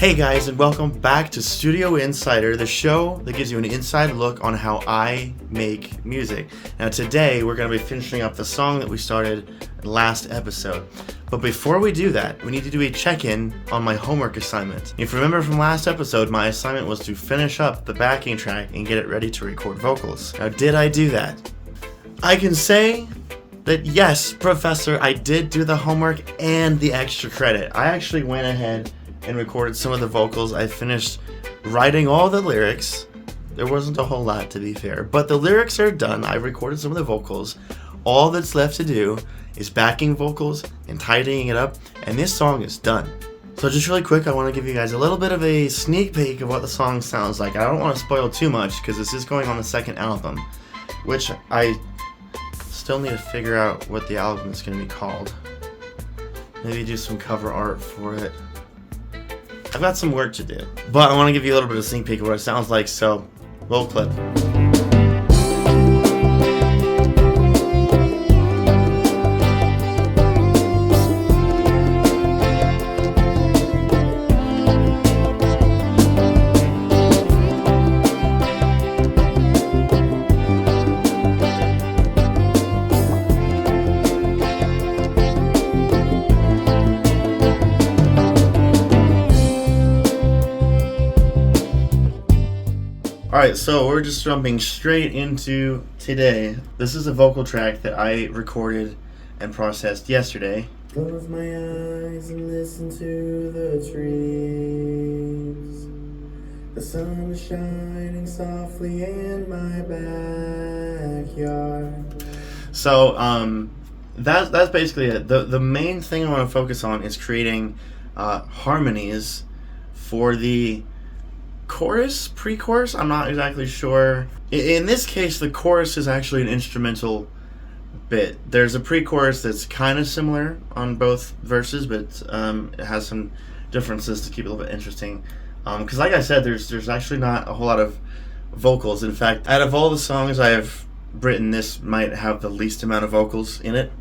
Hey guys, and welcome back to Studio Insider, the show that gives you an inside look on how I make music. Now today we're going to be finishing up the song that we started last episode. But before we do that, we need to do a check-in on my homework assignment. If you remember from last episode, my assignment was to finish up the backing track and get it ready to record vocals. Now did I do that? I can say that yes, Professor, I did do the homework and the extra credit. I actually went ahead and recorded some of the vocals. I finished writing all the lyrics. There wasn't a whole lot, to be fair, but the lyrics are done. I recorded some of the vocals. All that's left to do is backing vocals and tidying it up, and this song is done. So just really quick, I want to give you guys a little bit of a sneak peek of what the song sounds like. I don't want to spoil too much because this is going on the second album, which I still need to figure out what the album is going to be called. Maybe do some cover art for it. I've got some work to do, but I want to give you a little bit of a sneak peek of what it sounds like, so roll clip. Alright, so we're just jumping straight into today. This is a vocal track that I recorded and processed yesterday. Close my eyes and listen to the trees. The sun is shining softly in my backyard. So, that's basically it. The main thing I want to focus on is creating harmonies for the chorus, pre-chorus, I'm not exactly sure. In this case, the chorus is actually an instrumental bit. There's a pre-chorus that's kind of similar on both verses, but it has some differences to keep it a little bit interesting. Because like I said, there's actually not a whole lot of vocals. In fact, out of all the songs I have written, this might have the least amount of vocals in it.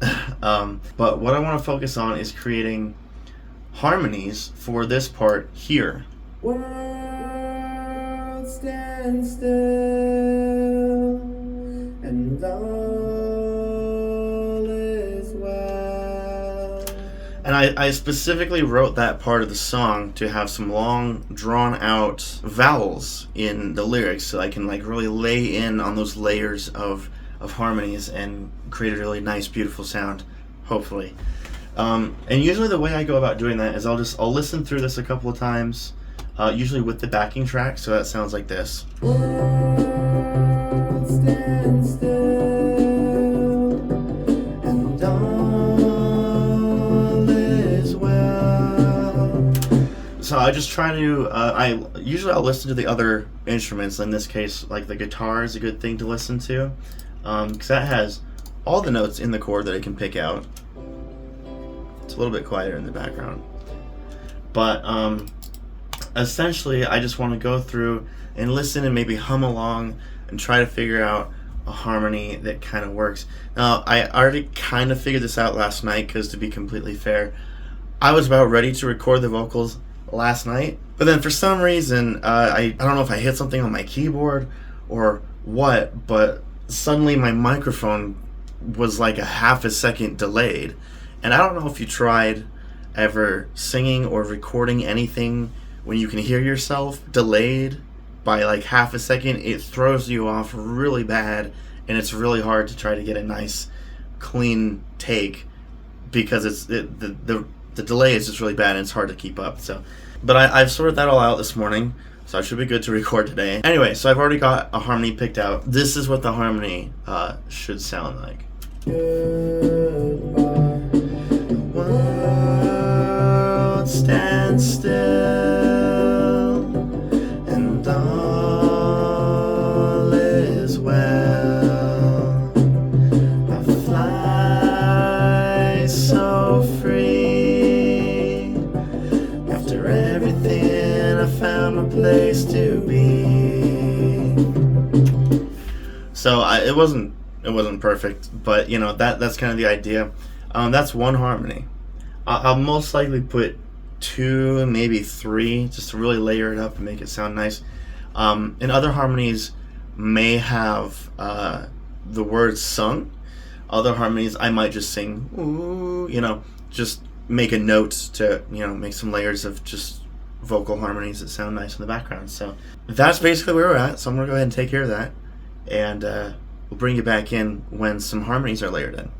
But what I want to focus on is creating harmonies for this part here. Stand still, and all is well. And I specifically wrote that part of the song to have some long, drawn-out vowels in the lyrics, so I can like really lay in on those layers of harmonies and create a really nice, beautiful sound, hopefully. And usually the way I go about doing that is I'll listen through this a couple of times. Usually with the backing track, so that sounds like this. Stand still, and all is well. So I just try to, I'll listen to the other instruments. In this case, like the guitar is a good thing to listen to, because that has all the notes in the chord that I can pick out. It's a little bit quieter in the background, but essentially, I just want to go through and listen and maybe hum along and try to figure out a harmony that kind of works. Now, I already kind of figured this out last night because, to be completely fair, I was about ready to record the vocals last night, but then for some reason, I don't know if I hit something on my keyboard or what, but suddenly my microphone was like a half a second delayed. And I don't know if you tried ever singing or recording anything when you can hear yourself delayed by like half a second. It throws you off really bad, and it's really hard to try to get a nice clean take because the delay is just really bad and it's hard to keep up. So, but I've sorted that all out this morning, so I should be good to record today. Anyway, so I've already got a harmony picked out. This is what the harmony should sound like. Goodbye. The world stands still, all is well. I fly so free. After everything, I found a place to be. So it wasn't perfect, but that's kind of the idea. That's one harmony. I'll most likely put 2, maybe 3, just to really layer it up and make it sound nice. And other harmonies may have the words sung. Other harmonies I might just sing, ooh, just make a note to, make some layers of just vocal harmonies that sound nice in the background. So that's basically where we're at. So I'm going to go ahead and take care of that. And we'll bring you back in when some harmonies are layered in.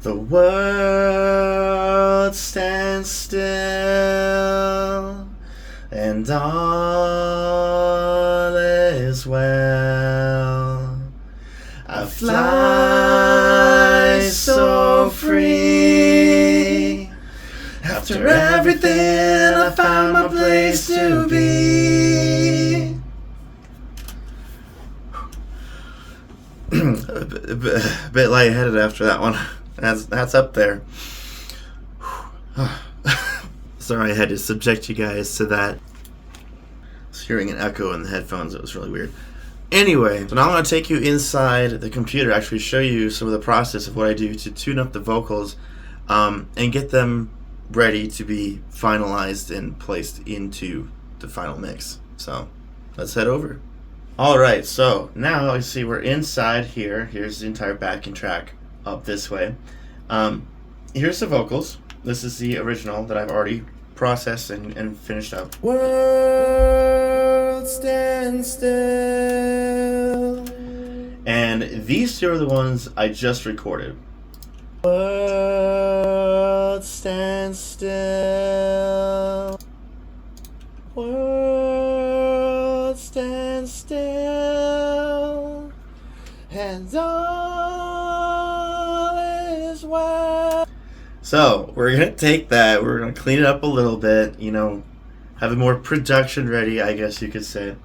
The world stands still, and all is well. I fly so free. After everything, I found my place to be. A bit lightheaded after that one. That's up there. Sorry I had to subject you guys to that. I was hearing an echo in the headphones. It was really weird. Anyway, so now I'm going to take you inside the computer, actually show you some of the process of what I do to tune up the vocals and get them ready to be finalized and placed into the final mix. So let's head over. Alright, so now you see we're inside here. Here's the entire backing track up this way. Here's the vocals. This is the original that I've already processed and finished up. World stand still. And these two are the ones I just recorded. World stand still. World stand still. And all is well. So we're gonna take that, we're gonna clean it up a little bit, have a more production ready, I guess you could say.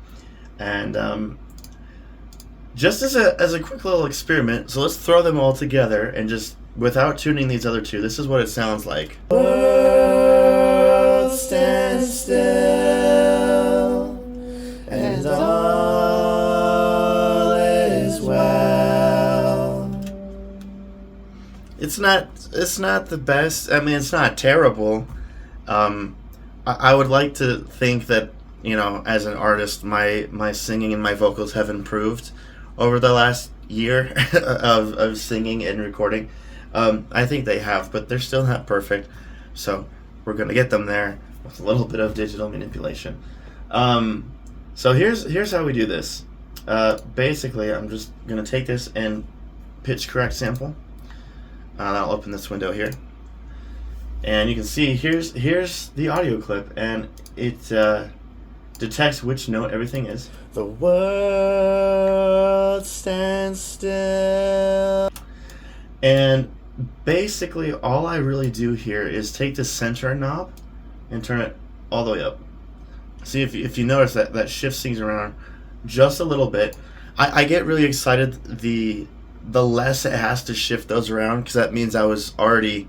And just as a quick little experiment, so let's throw them all together and just without tuning these other two, this is what it sounds like. World stands still, and all is well. It's not the best. I mean, it's not terrible. I would like to think that, as an artist, my singing and my vocals have improved over the last year of singing and recording. I think they have, but they're still not perfect. So we're going to get them there with a little bit of digital manipulation. So here's how we do this. Basically, I'm just going to take this and pitch correct sample. I'll open this window here. And you can see here's the audio clip, and it detects which note everything is. The world stands still. And basically all I really do here is take the center knob and turn it all the way up. See, if you notice that shifts things around just a little bit. I get really excited the less it has to shift those around, because that means I was already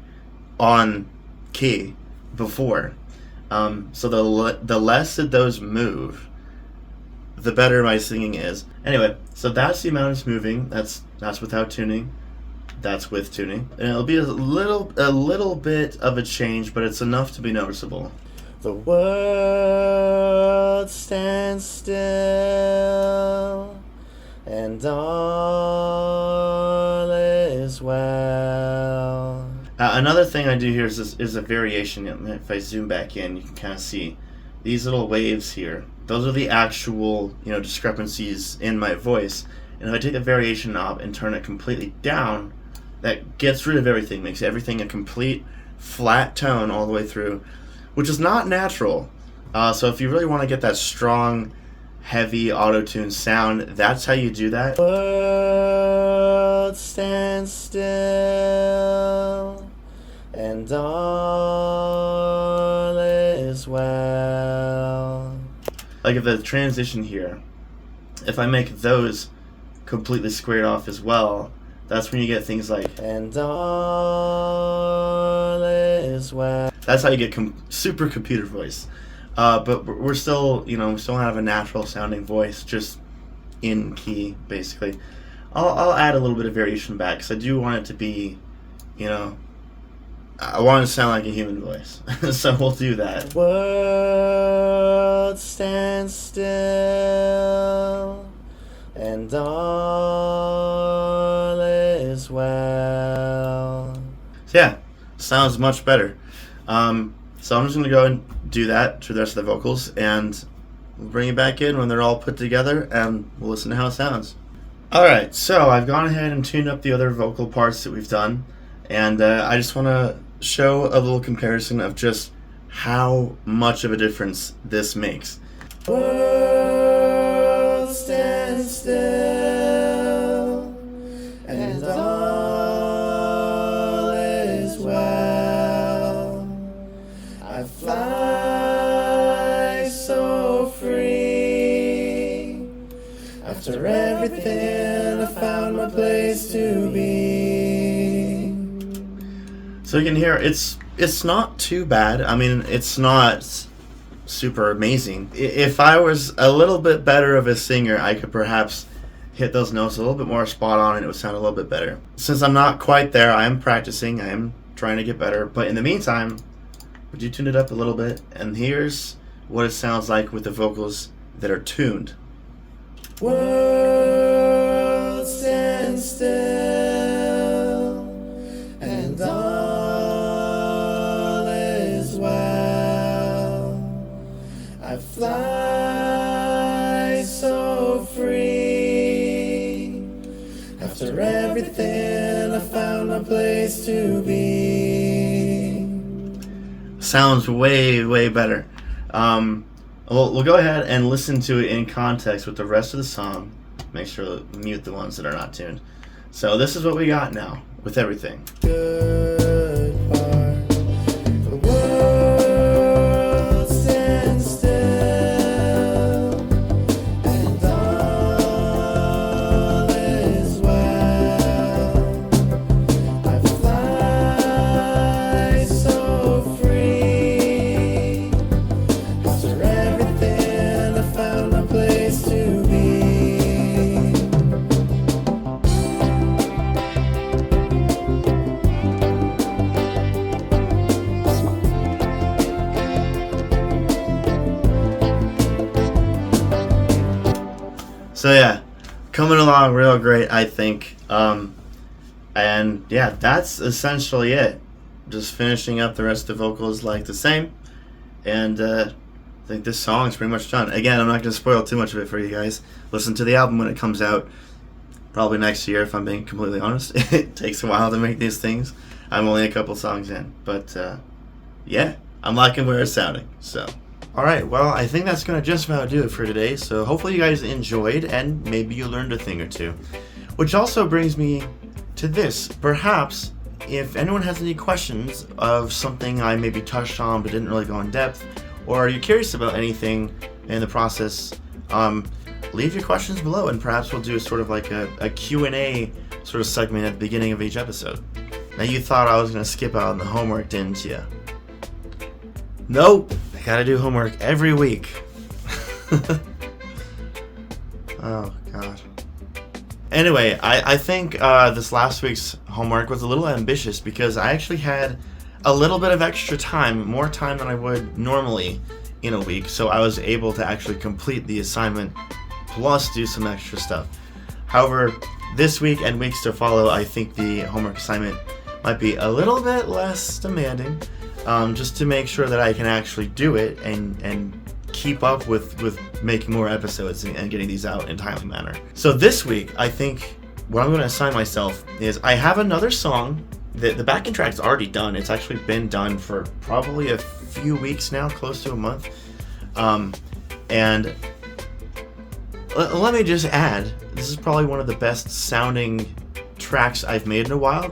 on key before. So the less that those move, the better my singing is. Anyway, so that's the amount it's moving. That's without tuning. That's with tuning, and it'll be a little bit of a change, but it's enough to be noticeable. The world stands still, and all is well. Another thing I do here is a variation. If I zoom back in, you can kind of see these little waves here. Those are the actual discrepancies in my voice. And if I take the variation knob and turn it completely down, that gets rid of everything, makes everything a complete flat tone all the way through, which is not natural. So if you really want to get that strong, heavy auto-tune sound, that's how you do that. World stands still, and all is well. Like if the transition here, if I make those completely squared off as well, that's when you get things like, and all is well. That's how you get super computer voice. But we're still, we still have a natural sounding voice, just in key, basically. I'll add a little bit of variation back, because I do want it to be, I want it to sound like a human voice. So we'll do that. World stands still, and all is well. So yeah, sounds much better. So I'm just going to go and do that to the rest of the vocals, and we'll bring it back in when they're all put together, and we'll listen to how it sounds. Alright, so I've gone ahead and tuned up the other vocal parts that we've done, and I just want to show a little comparison of just how much of a difference this makes. World stands still, and all is well. I fly so free. After everything, I found my place to be. So you can hear it's not too bad. I mean, it's not super amazing. If I was a little bit better of a singer, I could perhaps hit those notes a little bit more spot on and it would sound a little bit better. Since I'm not quite there, I am practicing, I am trying to get better, but in the meantime, would you tune it up a little bit? And here's what it sounds like with the vocals that are tuned. World stands still, and all is well. I fly so free. After everything, I found my place to be. Sounds way, way better. We'll go ahead and listen to it in context with the rest of the song. Make sure to mute the ones that are not tuned. So this is what we got now with everything. Good part. The world stands still, and all is well. I fly so free. After everything, I found my place to be. So yeah, coming along real great, I think. And yeah, that's essentially it. Just finishing up the rest of the vocals like the same. And I think this song's pretty much done. Again, I'm not going to spoil too much of it for you guys. Listen to the album when it comes out. Probably next year, if I'm being completely honest. It takes a while to make these things. I'm only a couple songs in. But yeah, I'm liking where it's sounding. So. Alright, well, I think that's going to just about do it for today, so hopefully you guys enjoyed, and maybe you learned a thing or two. Which also brings me to this. Perhaps, if anyone has any questions of something I maybe touched on but didn't really go in depth, or you're curious about anything in the process, leave your questions below, and perhaps we'll do sort of like a Q&A sort of segment at the beginning of each episode. Now you thought I was going to skip out on the homework, didn't you? Nope! I gotta do homework every week. Oh, God. Anyway, I think this last week's homework was a little ambitious because I actually had a little bit of extra time, more time than I would normally in a week, so I was able to actually complete the assignment plus do some extra stuff. However, this week and weeks to follow, I think the homework assignment might be a little bit less demanding. Just to make sure that I can actually do it and keep up with making more episodes and getting these out in a timely manner. So this week, I think what I'm going to assign myself is I have another song. The backing track's already done. It's actually been done for probably a few weeks now, close to a month. And let me just add, this is probably one of the best sounding tracks I've made in a while.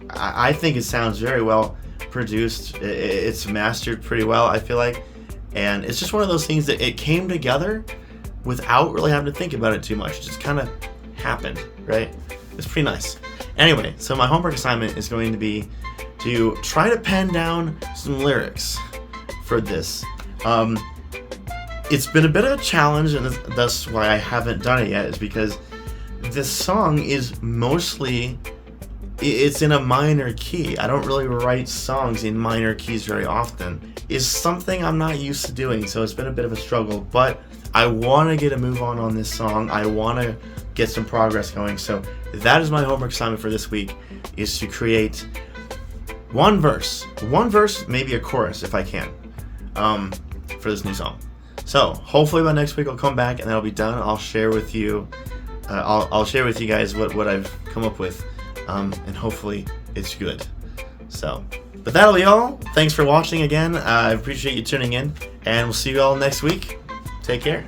I think it sounds very well produced. It's mastered pretty well, I feel like, and it's just one of those things that it came together without really having to think about it too much. It just kind of happened, right? It's pretty nice. Anyway, so my homework assignment is going to be to try to pen down some lyrics for this. It's been a bit of a challenge, and that's why I haven't done it yet, is because this song is mostly it's in a minor key. I don't really write songs in minor keys very often. It's something I'm not used to doing, so it's been a bit of a struggle, but I want to get a move on this song. I want to get some progress going, so that is my homework assignment for this week, is to create one verse, maybe a chorus if I can, for this new song. So hopefully by next week I'll come back and that'll be done. I'll share with you, I'll share with you guys what I've come up with, and hopefully it's good. So, but that'll be all. Thanks for watching again. I appreciate you tuning in, and we'll see you all next week. Take care.